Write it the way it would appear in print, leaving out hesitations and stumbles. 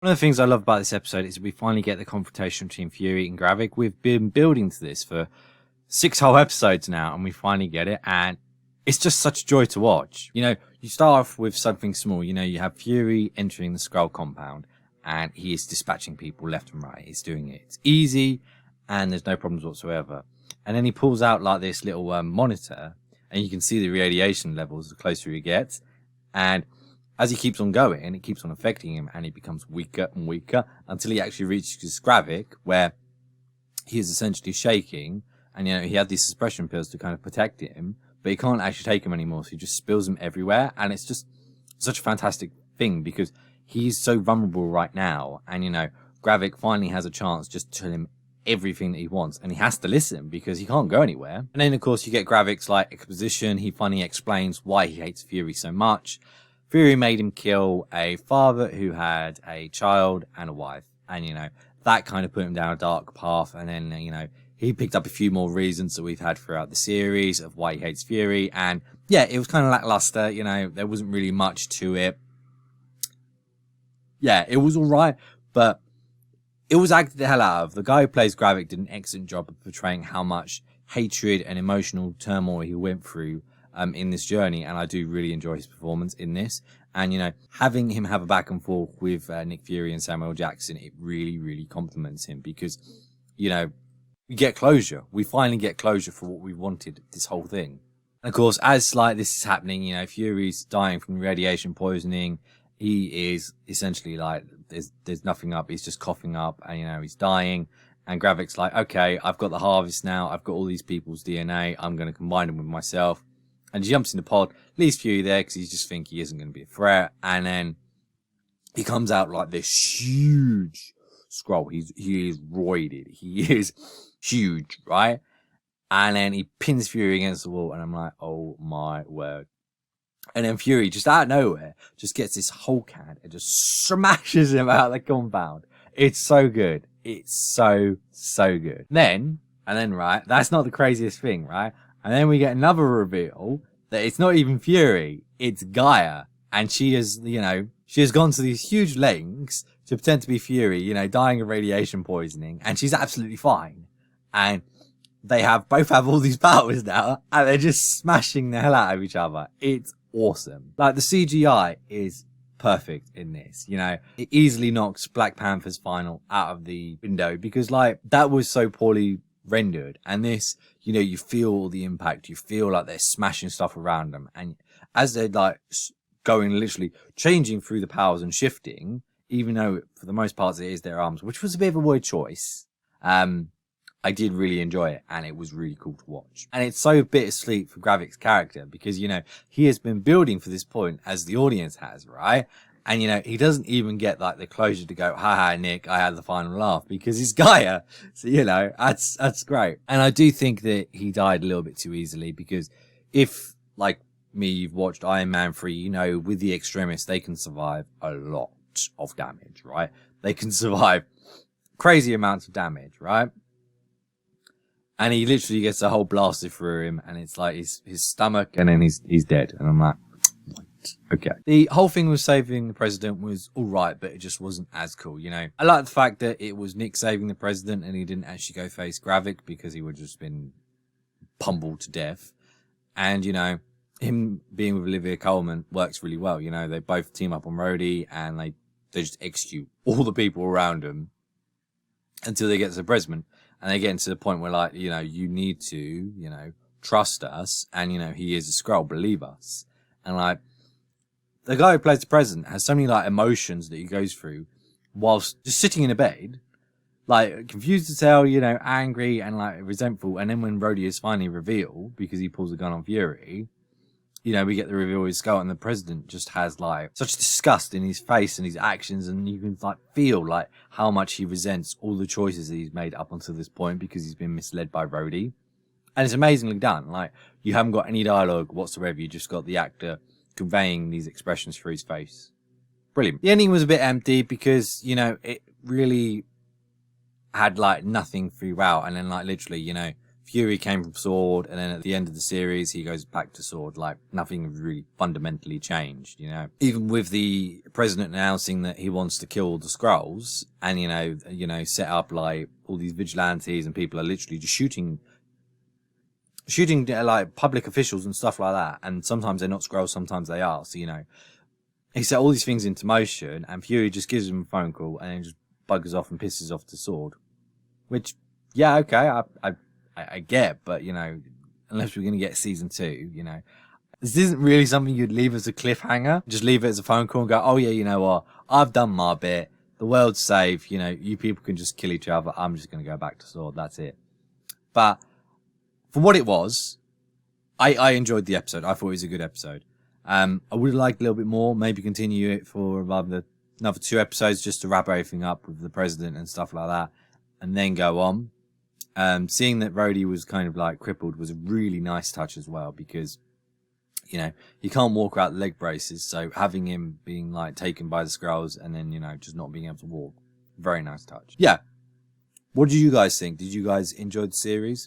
One of the things I love about this episode is we finally get the confrontation between Fury and Gravik. We've been building to this for 6 whole episodes now, and we finally get it, and it's just such a joy to watch. You know, you start off with something small. You know, you have Fury entering the Skrull compound, and he is dispatching people left and right. He's doing it. It's easy, and there's no problems whatsoever. And then he pulls out like this little monitor, and you can see the radiation levels the closer he gets. And as he keeps on going, it keeps on affecting him, and he becomes weaker and weaker until he actually reaches Gravik, where he is essentially shaking. And, you know, he had these suppression pills to kind of protect him, but he can't actually take them anymore. So he just spills them everywhere. And it's just such a fantastic thing because he's so vulnerable right now. And, you know, Gravik finally has a chance just to tell him everything that he wants. And he has to listen because he can't go anywhere. And then, of course, you get Gravik's like exposition. He finally explains why he hates Fury so much. Fury made him kill a father who had a child and a wife. And, you know, that kind of put him down a dark path. And then, you know, he picked up a few more reasons that we've had throughout the series of why he hates Fury. And yeah, it was kind of lackluster. You know, there wasn't really much to it. Yeah, it was all right, but it was acted the hell out of. The guy who plays Gravik did an excellent job of portraying how much hatred and emotional turmoil he went through in this journey, and I do really enjoy his performance in this. And, you know, having him have a back and forth with Nick Fury and Samuel Jackson, it really, really compliments him because, you know, we get closure. We finally get closure for what we wanted this whole thing. And of course, as like this is happening, you know, Fury's dying from radiation poisoning. He is essentially like, there's nothing up. He's just coughing up and, you know, he's dying. And Gravik's like, okay, I've got the harvest now. I've got all these people's DNA. I'm going to combine them with myself. And he jumps in the pod, leaves Fury there because he just thinks he isn't going to be a threat. And then he comes out like this huge Skrull. He is roided. He is huge, right? And then he pins Fury against the wall, and I'm like, oh my word. And then Fury, just out of nowhere, just gets this Hulk hand and just smashes him out of the compound. It's so good. It's so good. And then, right, that's not the craziest thing, right? And then we get another reveal that it's not even Fury, it's Gaia. And she is, you know, she has gone to these huge lengths to pretend to be Fury, you know, dying of radiation poisoning. And she's absolutely fine. And they both have all these powers now, and they're just smashing the hell out of each other. It's awesome. Like, the CGI is perfect in this, you know. It easily knocks Black Panther's final out of the window because, like, that was so poorly rendered, and this, you know, you feel the impact. You feel like they're smashing stuff around them, and as they're like going, literally changing through the powers and shifting, even though for the most part it is their arms, which was a bit of a weird choice, I did really enjoy it, and it was really cool to watch. And it's so bittersweet for Gravik's character because, you know, he has been building for this point as the audience has, right? And, you know, he doesn't even get like the closure to go, haha, Nick, I had the final laugh, because he's Gaia. So, you know, that's great. And I do think that he died a little bit too easily because if, like me, you've watched Iron Man 3, you know, with the extremists, they can survive a lot of damage, right? They can survive crazy amounts of damage, right? And he literally gets a hole blasted through him, and it's like his stomach, and then he's dead. And I'm like, what? Okay. The whole thing with saving the president was all right, but it just wasn't as cool, you know. I like the fact that it was Nick saving the president, and he didn't actually go face Gravik because he would have just been pummeled to death. And, you know, him being with Olivia Colman works really well. You know, they both team up on Rhodey, and they just execute all the people around him until they get to the president. And they get to the point where, like, you know, you need to, you know, trust us. And, you know, he is a Skrull, believe us. And, like, the guy who plays the president has so many, like, emotions that he goes through whilst just sitting in a bed, like, confused as hell, you know, angry and, like, resentful. And then when Rhodey is finally revealed, because he pulls a gun on Fury, you know, we get the reveal of his skull, and the president just has, like, such disgust in his face and his actions, and you can, like, feel, like, how much he resents all the choices that he's made up until this point because he's been misled by Rhodey. And it's amazingly done. Like, you haven't got any dialogue whatsoever. You just got the actor conveying these expressions through his face. Brilliant. The ending was a bit empty because, you know, it really had, like, nothing throughout, and then, like, literally, you know, Fury came from Sword, and then at the end of the series, he goes back to Sword. Like, nothing really fundamentally changed, you know. Even with the president announcing that he wants to kill the Skrulls, and, you know, set up, like, all these vigilantes, and people are literally just shooting like public officials and stuff like that. And sometimes they're not Skrulls, sometimes they are. So, you know, he set all these things into motion, and Fury just gives him a phone call and then just buggers off and pisses off the Sword. Which, yeah, okay, I get, but, you know, unless we're going to get season 2, you know, this isn't really something you'd leave as a cliffhanger. Just leave it as a phone call and go, oh yeah, you know what, I've done my bit. The world's safe. You know, you people can just kill each other. I'm just going to go back to Sword. That's it. But for what it was, I enjoyed the episode. I thought it was a good episode. I would have liked a little bit more, maybe continue it for another 2 episodes just to wrap everything up with the president and stuff like that, and then go on. Seeing that Rhodey was kind of like crippled was a really nice touch as well, because, you know, he can't walk without leg braces, so having him being like taken by the Skrulls and then, you know, just not being able to walk, very nice touch. Yeah. What did you guys think? Did you guys enjoy the series?